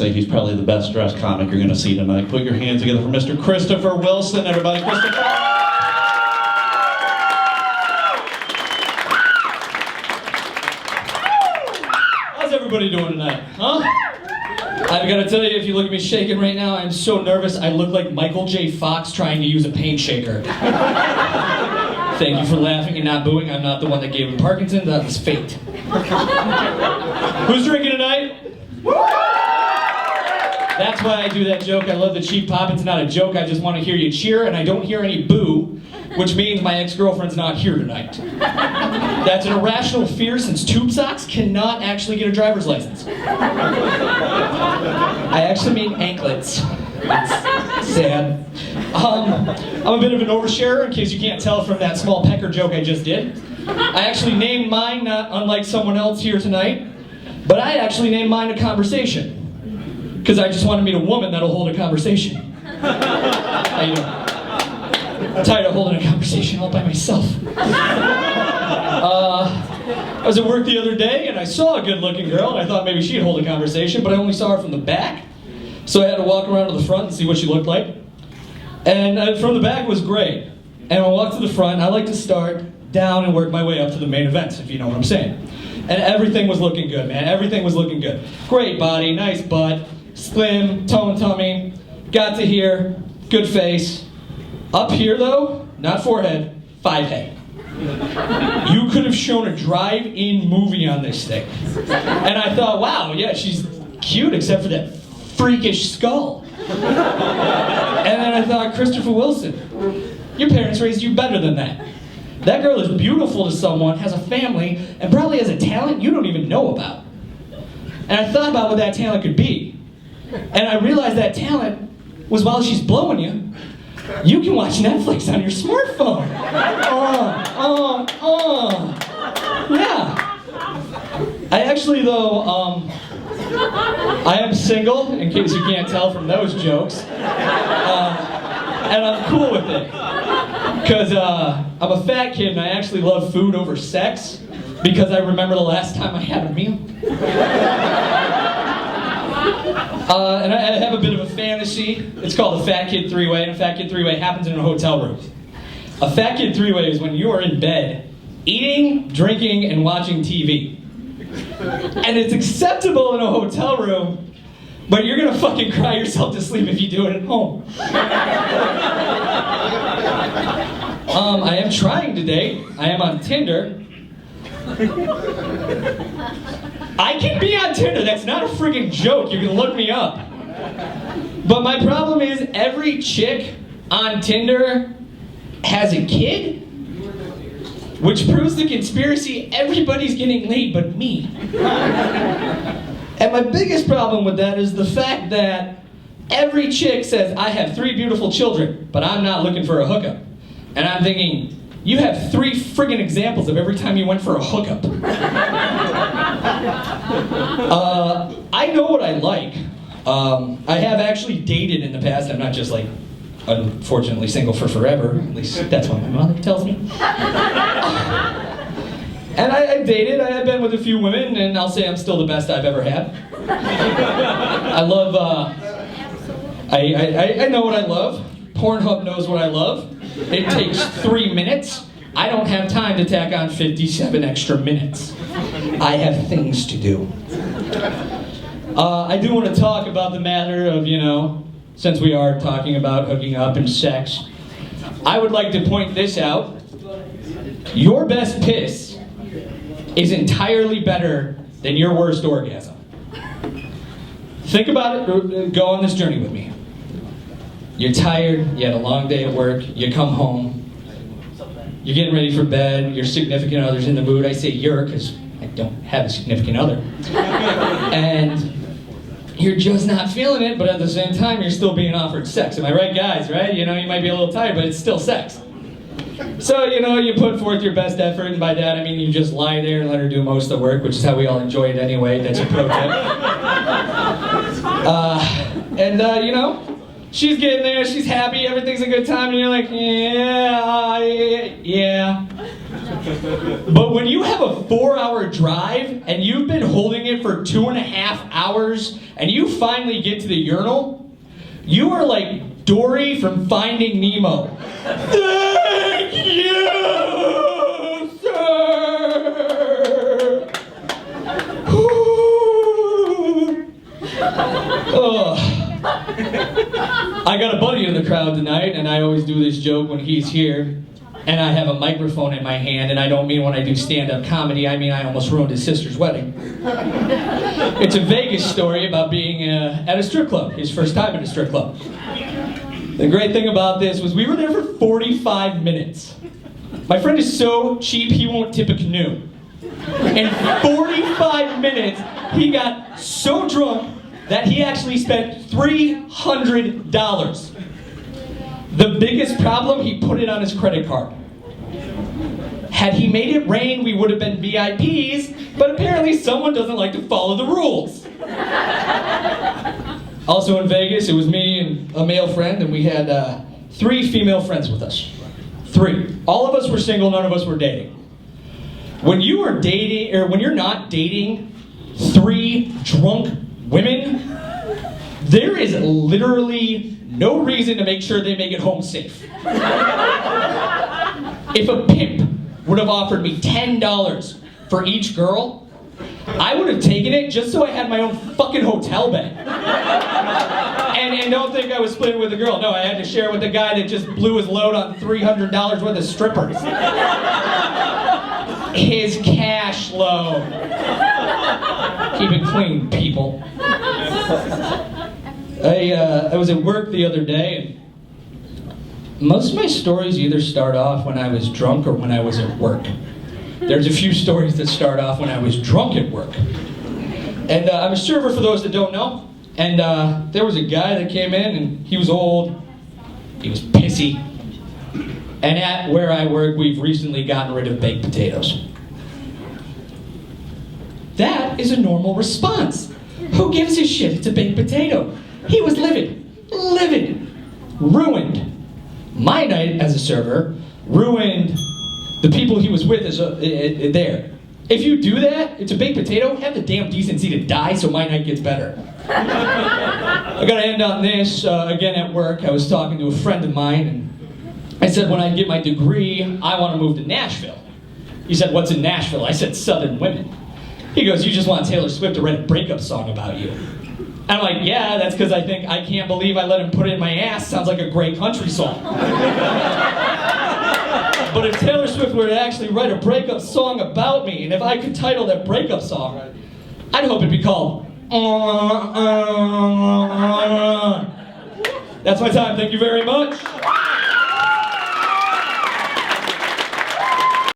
say he's probably the best dressed comic you're going to see tonight. Put your hands together for Mr. Christopher Wilson, everybody. Christopher! How's everybody doing tonight? Huh? I've got to tell you, if you look at me shaking right now, I'm so nervous I look like Michael J. Fox trying to use a paint shaker. Thank you for laughing and not booing. I'm not the one that gave him Parkinson's. That was fate. Who's drinking tonight? That's why I do that joke. I love the cheap pop. It's not a joke. I just want to hear you cheer, and I don't hear any boo, which means my ex-girlfriend's not here tonight. That's an irrational fear since tube socks cannot actually get a driver's license. I actually mean anklets. It's sad. I'm a bit of an oversharer, in case you can't tell from that small pecker joke I just did. I actually named mine, not unlike someone else here tonight, but I actually named mine a conversation. Because I just want to meet a woman that'll hold a conversation. How you doing? I'm tired of holding a conversation all by myself. I was at work the other day and I saw a good-looking girl and I thought maybe she'd hold a conversation, but I only saw her from the back. So I had to walk around to the front and see what she looked like. And from the back was great. And when I walked to the front, I like to start down and work my way up to the main events, if you know what I'm saying. And everything was looking good, man. Everything was looking good. Great body, nice butt, slim, toned tummy. Got to here, good face. Up here though, not forehead, 5 head. You could have shown a drive-in movie on this thing. And I thought, wow, yeah, she's cute except for that freakish skull. And then I thought, Christopher Wilson, your parents raised you better than that. That girl is beautiful to someone, has a family, and probably has a talent you don't even know about. And I thought about what that talent could be. And I realized that talent was while she's blowing you can watch Netflix on your smartphone. Yeah. I actually, though, I am single, in case you can't tell from those jokes. And I'm cool with it. Because I'm a fat kid and I actually love food over sex because I remember the last time I had a meal. And I have a bit of a fantasy. It's called the Fat Kid Three-Way, and a Fat Kid Three-Way happens in a hotel room. A Fat Kid Three-Way is when you are in bed, eating, drinking, and watching TV. And it's acceptable in a hotel room, but you're gonna fucking cry yourself to sleep if you do it at home. I am trying to date. I am on Tinder. I can be on Tinder. That's not a friggin' joke. You can look me up. But my problem is every chick on Tinder has a kid, which proves the conspiracy everybody's getting laid but me. And my biggest problem with that is the fact that every chick says, I have 3 beautiful children, but I'm not looking for a hookup. And I'm thinking, you have 3 friggin' examples of every time you went for a hookup. I know what I like. I have actually dated in the past. I'm not just like, unfortunately, single for forever. At least that's what my mother tells me. And I dated. I have been with a few women, and I'll say I'm still the best I've ever had. I love, I know what I love. Pornhub knows what I love. It takes 3 minutes. I don't have time to tack on 57 extra minutes. I have things to do. I do want to talk about the matter of, since we are talking about hooking up and sex, I would like to point this out. Your best piss is entirely better than your worst orgasm. Think about it. Go on this journey with me. You're tired, you had a long day at work, you come home, you're getting ready for bed, your significant other's in the mood. I say you're, because I don't have a significant other. And you're just not feeling it, but at the same time, you're still being offered sex. Am I right, guys, right? You might be a little tired, but it's still sex. So, you put forth your best effort, and by that I mean you just lie there and let her do most of the work, which is how we all enjoy it anyway. That's a pro tip. She's getting there, she's happy, everything's a good time, and you're like, yeah. But when you have a 4-hour drive and you've been holding it for 2.5 hours and you finally get to the urinal, you are like Dory from Finding Nemo. Thank you, sir. Oh. I got a buddy in the crowd tonight, and I always do this joke when he's here, and I have a microphone in my hand, and I don't mean when I do stand-up comedy, I mean I almost ruined his sister's wedding. It's a Vegas story about being at a strip club, his first time at a strip club. The great thing about this was we were there for 45 minutes. My friend is so cheap he won't tip a canoe. In 45 minutes, he got so drunk that he actually spent $300. The biggest problem, he put it on his credit card. Had he made it rain, we would have been VIPs, but apparently someone doesn't like to follow the rules. Also in Vegas, it was me and a male friend, and we had 3 female friends with us. 3. All of us were single, none of us were dating. When you are dating, or when you're not dating 3 drunk women, there is literally no reason to make sure they make it home safe. If a pimp would have offered me $10 for each girl, I would have taken it just so I had my own fucking hotel bed. And don't think I was splitting with a girl. No, I had to share with a guy that just blew his load on $300 worth of strippers. His cash load. Keep it clean, people. I was at work the other day, and most of my stories either start off when I was drunk or when I was at work. There's a few stories that start off when I was drunk at work. And I'm a server, for those that don't know. And there was a guy that came in, and he was old, he was pissy. And at where I work, we've recently gotten rid of baked potatoes. That is a normal response. Who gives a shit? It's a baked potato. He was livid, ruined my night as a server, ruined the people he was with as there. If you do that, it's a baked potato, have the damn decency to die so my night gets better. I gotta end on this, again at work, I was talking to a friend of mine, and I said when I get my degree, I want to move to Nashville. He said, what's in Nashville? I said, Southern women. He goes, you just want Taylor Swift to write a breakup song about you. And I'm like, yeah, that's because I think I Can't Believe I Let Him Put It in My Ass sounds like a great country song. But if Taylor Swift were to actually write a breakup song about me, and if I could title that breakup song, I'd hope it'd be called That's my time, thank you very much.